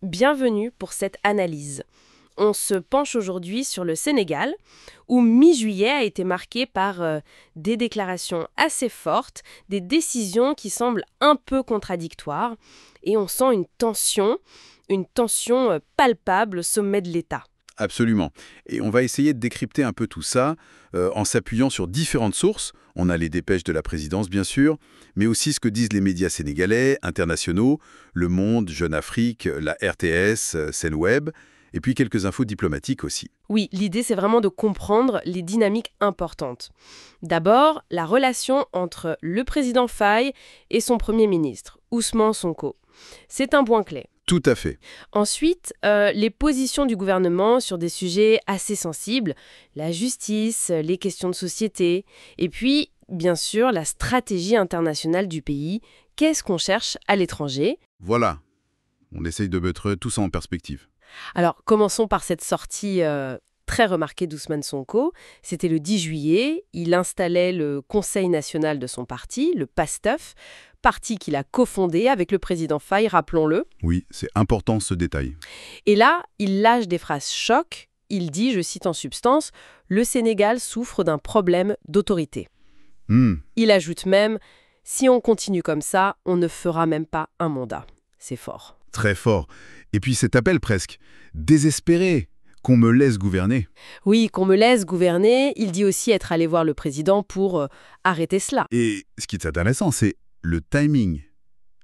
Bienvenue pour cette analyse. On se penche aujourd'hui sur le Sénégal, où mi-juillet a été marqué par des déclarations assez fortes, des décisions qui semblent un peu contradictoires, et on sent une tension palpable au sommet de l'État. Absolument. Et on va essayer de décrypter un peu tout ça en s'appuyant sur différentes sources. On a les dépêches de la présidence, bien sûr, mais aussi ce que disent les médias sénégalais, internationaux, Le Monde, Jeune Afrique, la RTS, Senweb, et puis quelques infos diplomatiques aussi. Oui, l'idée c'est vraiment de comprendre les dynamiques importantes. D'abord, la relation entre le président Faye et son Premier ministre, Ousmane Sonko. C'est un point clé. Tout à fait. Ensuite, les positions du gouvernement sur des sujets assez sensibles, la justice, les questions de société, et puis, bien sûr, la stratégie internationale du pays. Qu'est-ce qu'on cherche à l'étranger ? Voilà. On essaye de mettre tout ça en perspective. Alors, commençons par cette sortie très remarquée d'Ousmane Sonko. C'était le 10 juillet. Il installait le Conseil national de son parti, le PASTEF, parti qu'il a cofondé avec le président Faye, rappelons-le. Oui, c'est important ce détail. Et là, il lâche des phrases choc. Il dit, je cite en substance, « Le Sénégal souffre d'un problème d'autorité ». Il ajoute même, « Si on continue comme ça, on ne fera même pas un mandat ». C'est fort. Très fort. Et puis cet appel presque désespéré, qu'on me laisse gouverner. Oui, qu'on me laisse gouverner. Il dit aussi être allé voir le président pour arrêter cela. Et ce qui est intéressant, c'est le timing.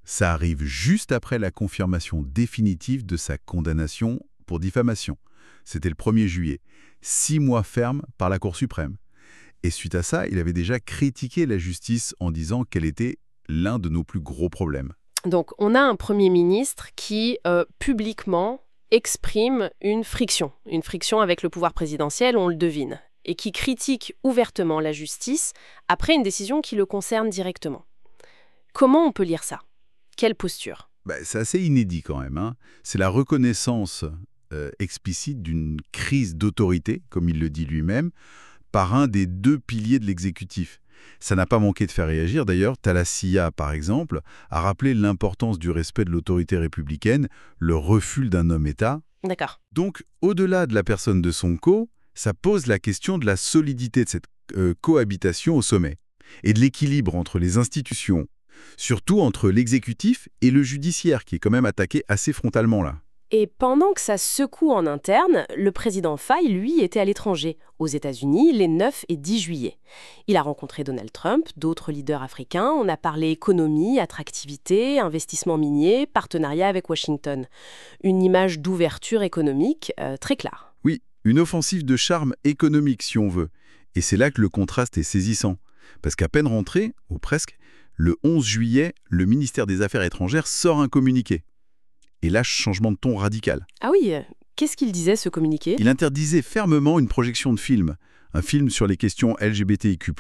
Ça arrive juste après la confirmation définitive de sa condamnation pour diffamation. C'était le 1er juillet. 6 mois ferme par la Cour suprême. Et suite à ça, il avait déjà critiqué la justice en disant qu'elle était l'un de nos plus gros problèmes. Donc, on a un Premier ministre qui, publiquement, exprime une friction avec le pouvoir présidentiel, on le devine, et qui critique ouvertement la justice après une décision qui le concerne directement. Comment on peut lire ça ? Quelle posture ? C'est assez inédit quand même, hein. C'est la reconnaissance explicite d'une crise d'autorité, comme il le dit lui-même, par un des 2 piliers de l'exécutif. Ça n'a pas manqué de faire réagir. D'ailleurs, Thalassia, par exemple, a rappelé l'importance du respect de l'autorité républicaine, le refus d'un homme-État. D'accord. Donc, au-delà de la personne de Sonko, ça pose la question de la solidité de cette cohabitation au sommet et de l'équilibre entre les institutions, surtout entre l'exécutif et le judiciaire, qui est quand même attaqué assez frontalement là. Et pendant que ça secoue en interne, le président Faye, lui, était à l'étranger, aux États-Unis, les 9 et 10 juillet. Il a rencontré Donald Trump, d'autres leaders africains, on a parlé économie, attractivité, investissement minier, partenariat avec Washington. Une image d'ouverture économique très claire. Oui, une offensive de charme économique, si on veut. Et c'est là que le contraste est saisissant. Parce qu'à peine rentré, ou presque, le 11 juillet, le ministère des Affaires étrangères sort un communiqué. Et là, changement de ton radical. Ah oui, qu'est-ce qu'il disait ce communiqué ? Il interdisait fermement une projection de film, un film sur les questions LGBTIQ+,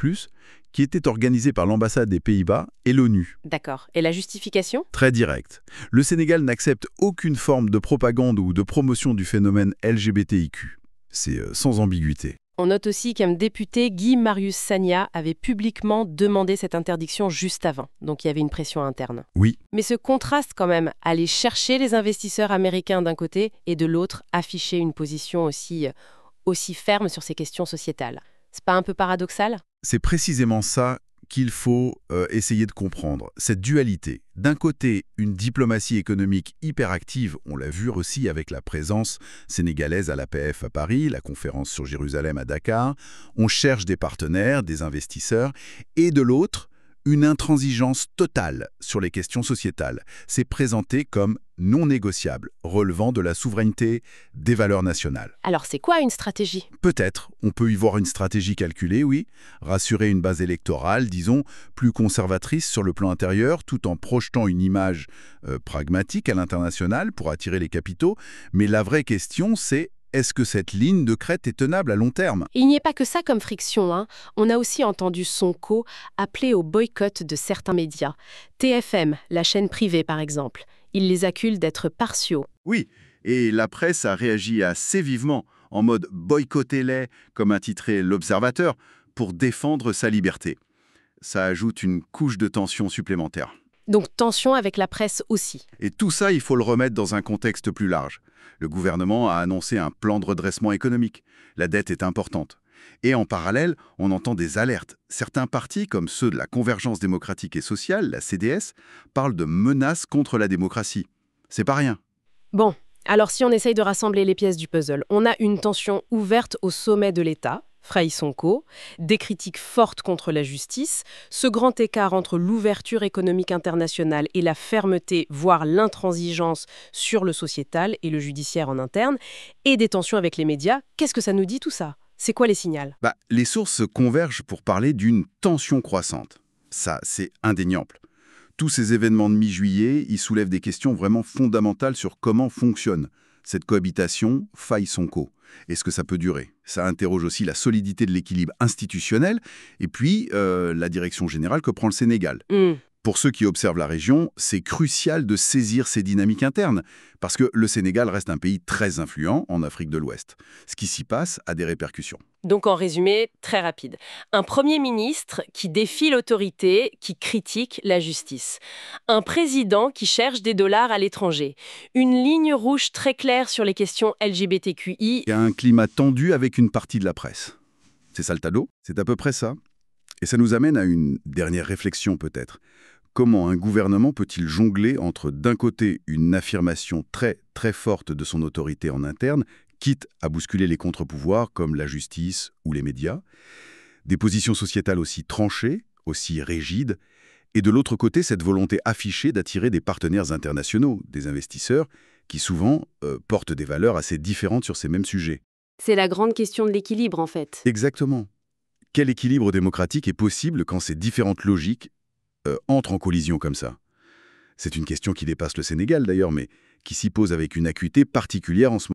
qui était organisé par l'ambassade des Pays-Bas et l'ONU. D'accord. Et la justification ? Très direct. Le Sénégal n'accepte aucune forme de propagande ou de promotion du phénomène LGBTIQ. C'est sans ambiguïté. On note aussi qu'un député, Guy Marius Sagna, avait publiquement demandé cette interdiction juste avant. Donc il y avait une pression interne. Oui. Mais ce contraste quand même, aller chercher les investisseurs américains d'un côté et de l'autre, afficher une position aussi ferme sur ces questions sociétales. C'est pas un peu paradoxal ? C'est précisément ça qu'il faut essayer de comprendre. Cette dualité. D'un côté, une diplomatie économique hyperactive, on l'a vu aussi avec la présence sénégalaise à l'APF à Paris, la conférence sur Jérusalem à Dakar. On cherche des partenaires, des investisseurs. Et de l'autre, une intransigeance totale sur les questions sociétales. C'est présenté comme non négociable, relevant de la souveraineté des valeurs nationales. Alors c'est quoi une stratégie ? Peut-être, on peut y voir une stratégie calculée, oui, rassurer une base électorale, disons, plus conservatrice sur le plan intérieur, tout en projetant une image pragmatique à l'international pour attirer les capitaux. Mais la vraie question, c'est: est-ce que cette ligne de crête est tenable à long terme ? Il n'y a pas que ça comme friction, hein. On a aussi entendu Sonko appeler au boycott de certains médias. TFM, la chaîne privée par exemple. Il les accuse d'être partiaux. Oui, et la presse a réagi assez vivement, en mode « boycottez-les », comme a titré l'Observateur, pour défendre sa liberté. Ça ajoute une couche de tension supplémentaire. Donc tension avec la presse aussi. Et tout ça, il faut le remettre dans un contexte plus large. Le gouvernement a annoncé un plan de redressement économique. La dette est importante. Et en parallèle, on entend des alertes. Certains partis, comme ceux de la Convergence démocratique et sociale, la CDS, parlent de menaces contre la démocratie. C'est pas rien. Bon, alors si on essaye de rassembler les pièces du puzzle, on a une tension ouverte au sommet de l'État, Frei Sonko, des critiques fortes contre la justice, ce grand écart entre l'ouverture économique internationale et la fermeté, voire l'intransigeance sur le sociétal et le judiciaire en interne, et des tensions avec les médias. Qu'est-ce que ça nous dit tout ça? C'est quoi les signaux? Les sources convergent pour parler d'une tension croissante. Ça, c'est indéniable. Tous ces événements de mi-juillet, ils soulèvent des questions vraiment fondamentales sur comment fonctionne cette cohabitation Faye-Sonko. Est-ce que ça peut durer? Ça interroge aussi la solidité de l'équilibre institutionnel et puis la direction générale que prend le Sénégal. Pour ceux qui observent la région, c'est crucial de saisir ces dynamiques internes, parce que le Sénégal reste un pays très influent en Afrique de l'Ouest. Ce qui s'y passe a des répercussions. Donc en résumé, très rapide. Un Premier ministre qui défie l'autorité, qui critique la justice. Un président qui cherche des dollars à l'étranger. Une ligne rouge très claire sur les questions LGBTQI. Il y a un climat tendu avec une partie de la presse. C'est ça le tableau? C'est à peu près ça. Et ça nous amène à une dernière réflexion peut-être. Comment un gouvernement peut-il jongler entre, d'un côté, une affirmation très, très forte de son autorité en interne, quitte à bousculer les contre-pouvoirs comme la justice ou les médias, des positions sociétales aussi tranchées, aussi rigides, et de l'autre côté, cette volonté affichée d'attirer des partenaires internationaux, des investisseurs, qui souvent portent des valeurs assez différentes sur ces mêmes sujets. C'est la grande question de l'équilibre, en fait. Exactement. Quel équilibre démocratique est possible quand ces différentes logiques entrent en collision comme ça? C'est une question qui dépasse le Sénégal d'ailleurs, mais qui s'y pose avec une acuité particulière en ce moment.